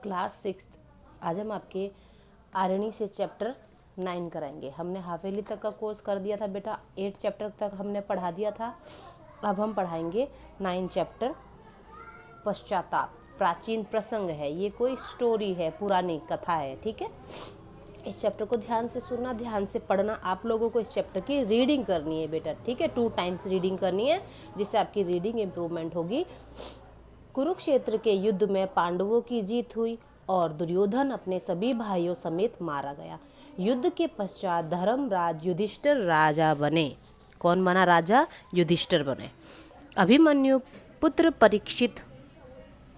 Class 6। आज हम आपके आरणी से चैप्टर 9 कराएंगे। हमने हाफेली तक का कोर्स कर दिया था बेटा, 8 चैप्टर तक हमने पढ़ा दिया था। अब हम पढ़ाएंगे 9 चैप्टर। पश्चाताप प्राचीन प्रसंग है, ये कोई स्टोरी है, पुरानी कथा है, ठीक है। इस चैप्टर को ध्यान से सुनना, ध्यान से पढ़ना। आप लोगों को इस चैप्टर की रीडिंग करनी है बेटा, ठीक है। 2 टाइम्स रीडिंग करनी है, जिससे आपकी रीडिंग इम्प्रूवमेंट होगी। कुरुक्षेत्र के युद्ध में पांडवों की जीत हुई और दुर्योधन अपने सभी भाइयों समेत मारा गया। युद्ध के पश्चात धर्मराज युधिष्ठिर राजा बने। कौन बना राजा? युधिष्ठिर बने। अभिमन्यु पुत्र परीक्षित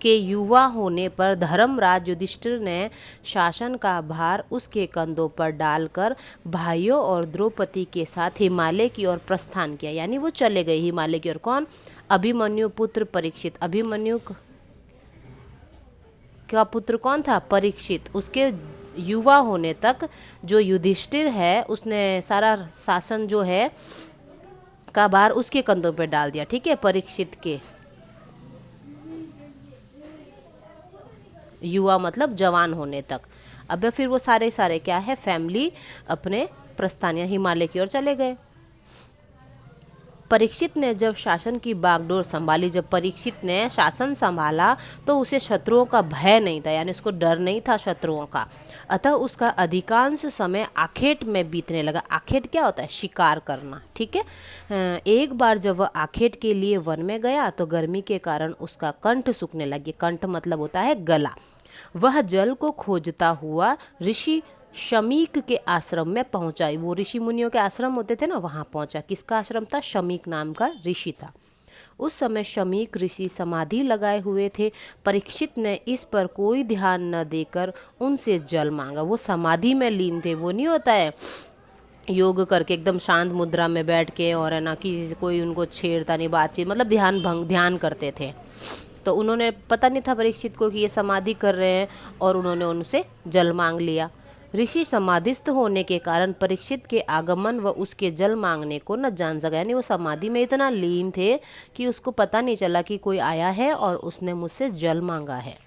के युवा होने पर धर्मराज युधिष्ठिर ने शासन का भार उसके कंधों पर डालकर भाइयों और द्रौपदी के साथ हिमालय की ओर प्रस्थान किया। यानी वो चले गए हिमालय की ओर। कौन? अभिमन्यु पुत्र परीक्षित। अभिमन्यु का पुत्र कौन था? परीक्षित। उसके युवा होने तक जो युधिष्ठिर है उसने सारा शासन जो है का भार उसके कंधों पर डाल दिया, ठीक है। परीक्षित के युवा मतलब जवान होने तक। अब फिर वो सारे क्या है, फैमिली अपने प्रस्थान हिमालय की ओर चले गए। परीक्षित ने जब शासन की बागडोर संभाली, जब परीक्षित ने शासन संभाला तो उसे शत्रुओं का भय नहीं था, यानी उसको डर नहीं था शत्रुओं का। अतः उसका अधिकांश समय आखेट में बीतने लगा। आखेट क्या होता है? शिकार करना, ठीक है। एक बार जब वह आखेट के लिए वन में गया तो गर्मी के कारण उसका कंठ सूखने लगे। कंठ मतलब होता है गला। वह जल को खोजता हुआ ऋषि शमीक के आश्रम में पहुंचा। वो ऋषि मुनियों के आश्रम होते थे ना, वहां पहुंचा। किसका आश्रम था? शमीक नाम का ऋषि था। उस समय शमीक ऋषि समाधि लगाए हुए थे। परीक्षित ने इस पर कोई ध्यान न देकर उनसे जल मांगा। वो समाधि में लीन थे। वो नहीं होता है योग करके एकदम शांत मुद्रा में बैठ के, और है ना कि कोई उनको छेड़ता नहीं, बातचीत मतलब ध्यान करते थे। तो उन्होंने पता नहीं था परीक्षित को कि ये समाधि कर रहे हैं, और उन्होंने उनसे जल मांग लिया। ऋषि समाधिस्थ होने के कारण परीक्षित के आगमन व उसके जल मांगने को न जान सका। यानी वो समाधि में इतना लीन थे कि उसको पता नहीं चला कि कोई आया है और उसने मुझसे जल मांगा है।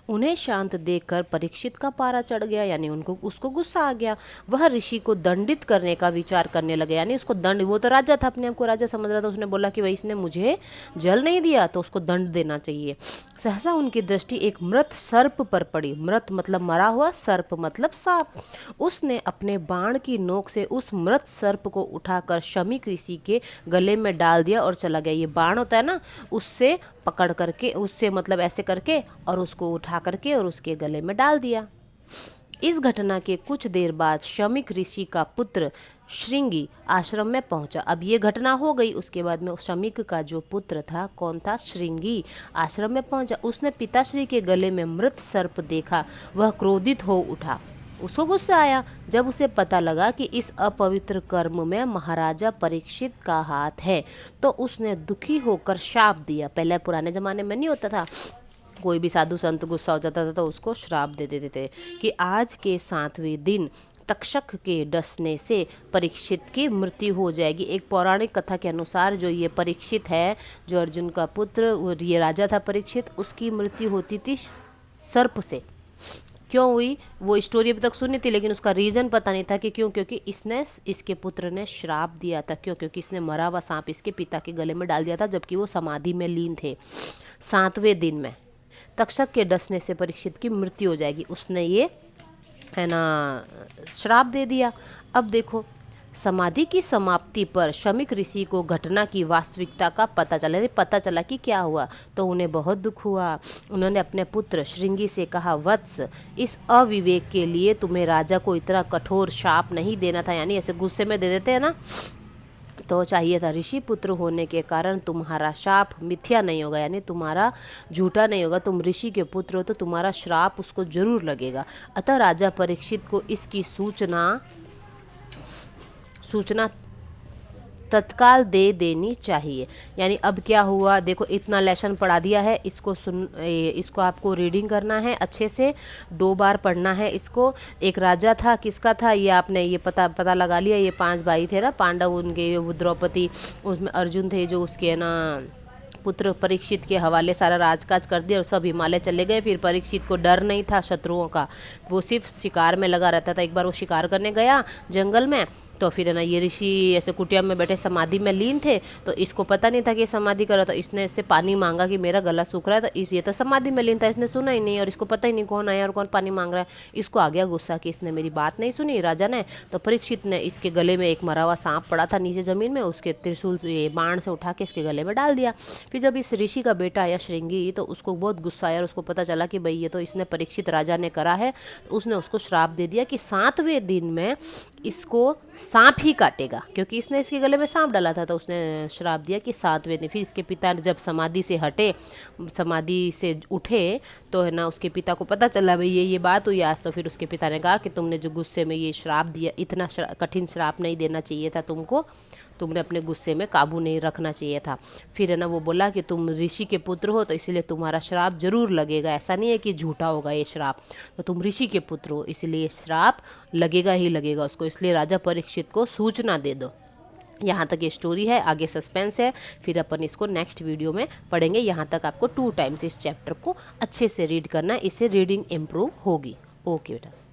उन्हें शांत देखकर परीक्षित का पारा चढ़ गया, यानी उसको गुस्सा आ गया। वह ऋषि को दंडित करने का विचार करने लगे। यानी उसको दंड, वो तो राजा था, अपने आप को राजा समझ रहा था। उसने बोला कि भाई इसने मुझे जल नहीं दिया तो उसको दंड देना चाहिए। सहसा उनकी दृष्टि एक मृत सर्प पर पड़ी। मृत मतलब मरा हुआ, सर्प मतलब सांप। उसने अपने बाण की नोक से उस मृत सर्प को उठाकर शमीक ऋषि के गले में डाल दिया और चला गया। ये बाण होता है ना, उससे पकड़ करके, उससे मतलब ऐसे करके और उसको उठा करके और उसके गले में डाल दिया। इस घटना के कुछ देर बाद शमीक ऋषि का पुत्र श्रृंगी आश्रम में पहुंचा। अब ये घटना हो गई, उसके बाद में शमीक का जो पुत्र था, कौन था? श्रृंगी, आश्रम में पहुंचा। उसने पिताश्री के गले में मृत सर्प देखा। वह क्रोधित हो उठा, उसको गुस्सा आया। जब उसे पता लगा कि इस अपवित्र कर्म में महाराजा परीक्षित का हाथ है तो उसने दुखी होकर शाप दिया। पहले पुराने जमाने में नहीं होता था, कोई भी साधु संत गुस्सा हो जाता था तो उसको श्राप दे देते थे कि आज के 7वें दिन तक्षक के डसने से परीक्षित की मृत्यु हो जाएगी। एक पौराणिक कथा के अनुसार जो ये परीक्षित है, जो अर्जुन का पुत्र, ये राजा था परीक्षित, उसकी मृत्यु होती थी सर्प से। क्यों हुई वो स्टोरी अभी तक सुनी थी, लेकिन उसका रीज़न पता नहीं था कि क्यों। क्योंकि इसके पुत्र ने श्राप दिया था। क्यों? क्योंकि इसने मरा हुआ सांप इसके पिता के गले में डाल दिया था, जबकि वो समाधि में लीन थे। 7वें दिन में तक्षक के डसने से परीक्षित की मृत्यु हो जाएगी, उसने ये है ना श्राप दे दिया। अब देखो, समाधि की समाप्ति पर शमीक ऋषि को घटना की वास्तविकता का पता चला कि क्या हुआ, तो उन्हें बहुत दुख हुआ। उन्होंने अपने पुत्र श्रृंगी से कहा, वत्स, इस अविवेक के लिए तुम्हें राजा को इतना कठोर शाप नहीं देना था। यानी ऐसे गुस्से में दे देते हैं ना, तो चाहिए था। ऋषि पुत्र होने के कारण तुम्हारा शाप मिथ्या नहीं होगा, यानी तुम्हारा झूठा नहीं होगा। तुम ऋषि के पुत्र हो तो तुम्हारा श्राप उसको जरूर लगेगा। अतः राजा परीक्षित को इसकी सूचना तत्काल दे देनी चाहिए। यानी अब क्या हुआ, देखो इतना लेसन पढ़ा दिया है, इसको आपको रीडिंग करना है अच्छे से, 2 बार पढ़ना है इसको। एक राजा था, किसका था ये आपने ये पता लगा लिया। ये 5 भाई थे ना पांडव, उनके द्रौपदी, उसमें अर्जुन थे जो उसके ना पुत्र परीक्षित के हवाले सारा राजकाज कर दिया और सब हिमालय चले गए। फिर परीक्षित को डर नहीं था शत्रुओं का, वो सिर्फ शिकार में लगा रहता था। एक बार वो शिकार करने गया जंगल में, तो फिर है ना ये ऋषि ऐसे कुटिया में बैठे समाधि में लीन थे, तो इसको पता नहीं था कि ये समाधि कर रहा था। इसने इससे पानी मांगा कि मेरा गला सूख रहा है, तो ये तो समाधि में लीन था, इसने सुना ही नहीं और इसको पता ही नहीं कौन आया और कौन पानी मांग रहा है। इसको आ गया गुस्सा कि इसने मेरी बात नहीं सुनी राजा ने। तो परीक्षित ने इसके गले में एक मरा हुआ सांप पड़ा था नीचे जमीन में, उसके त्रिशूल ये बाण से उठा के इसके गले में डाल दिया। फिर जब इस ऋषि का बेटा आया श्रृंगी, तो उसको बहुत गुस्सा आया और उसको पता चला कि भाई ये तो इसने परीक्षित राजा ने करा है। तो उसने उसको श्राप दे दिया कि 7वें दिन में इसको सांप ही काटेगा, क्योंकि इसने इसके गले में सांप डाला था। तो उसने श्राप दिया कि 7वें दिन। फिर इसके पिता जब समाधि से हटे, समाधि से उठे, तो है ना उसके पिता को पता चला भाई ये बात हुई आज। तो फिर उसके पिता ने कहा कि तुमने जो गुस्से में ये श्राप दिया, इतना कठिन श्राप नहीं देना चाहिए था तुमको, तुमने अपने गुस्से में काबू नहीं रखना चाहिए था। फिर है ना वो बोला कि तुम ऋषि के पुत्र हो, तो इसलिए तुम्हारा श्राप जरूर लगेगा, ऐसा नहीं है कि झूठा होगा ये श्राप, तो तुम ऋषि के पुत्र हो इसलिए श्राप लगेगा ही लगेगा उसको, इसलिए राजा परीक्षित को सूचना दे दो। यहाँ तक ये स्टोरी है, आगे सस्पेंस है, फिर अपन इसको नेक्स्ट वीडियो में पढ़ेंगे। यहाँ तक आपको 2 टाइम्स इस चैप्टर को अच्छे से रीड करना है, इससे रीडिंग इम्प्रूव होगी। ओके बेटा।